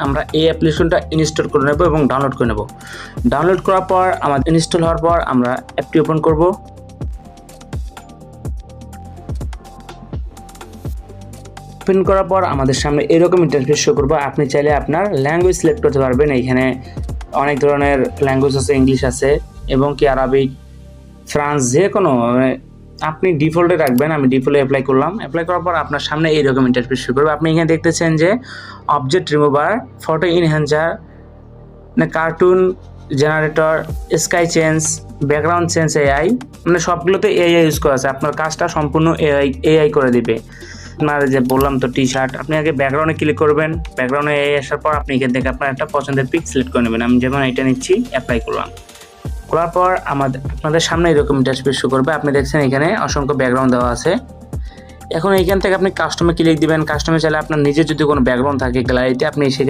আমরা এই অ্যাপ্লিকেশনটা ইনস্টল করে নেব এবং ডাউনলোড করে নেব। ডাউনলোড করার পর আমাদের ইনস্টল হওয়ার পর আমরা অ্যাপটি ওপেন করব। ওপেন করার পর আমাদের সামনে এরকম ইন্টারফেস শো করবে। আপনি চাইলে আপনার ল্যাঙ্গুয়েজ সিলেক্ট করতে পারবেন। এইখানে অনেক ধরনের ল্যাঙ্গুয়েজ আছে, ইংলিশ আছে এবং কি আরবিক, ফ্রান্স, যে কোনো আপনি ডিফল্টে রাখবেন। আমি ডিফল্টে অ্যাপ্লাই করলাম। অ্যাপ্লাই করার পর আপনার সামনে এইরকম ইন্টারফেস শো করবে। আপনি এখানে দেখতেছেন যে object remover, photo enhancer, cartoon generator, sky change, background change AI, মানে সবগুলোতে এআই ইউজ করা আছে। আপনার কাজটা সম্পূর্ণ এআই করে দিবে। আপনার যে বললাম তো টি শার্ট, আপনি আগে ব্যাকগ্রাউন্ডে ক্লিক করবেন। ব্যাকগ্রাউন্ডে এআই আসার পর আপনি এখান থেকে আপনার একটা পছন্দের পিক সিলেক্ট করে নেবেন। আমি যেমন এটা নিচ্ছি, অ্যাপ্লাই করলাম। করার পর আপনাদের সামনে এরকম ইন্টারফেস শো করবে। আপনি দেখছেন এখানে অসংখ্য ব্যাকগ্রাউন্ড দেওয়া আছে। এখন এইখান থেকে আপনি কাস্টমে ক্লিক দিবেন। কাস্টমে চাইলে আপনার নিজের যদি কোনো ব্যাকগ্রাউন্ড থাকে গ্যালারিতে, আপনি সেখানে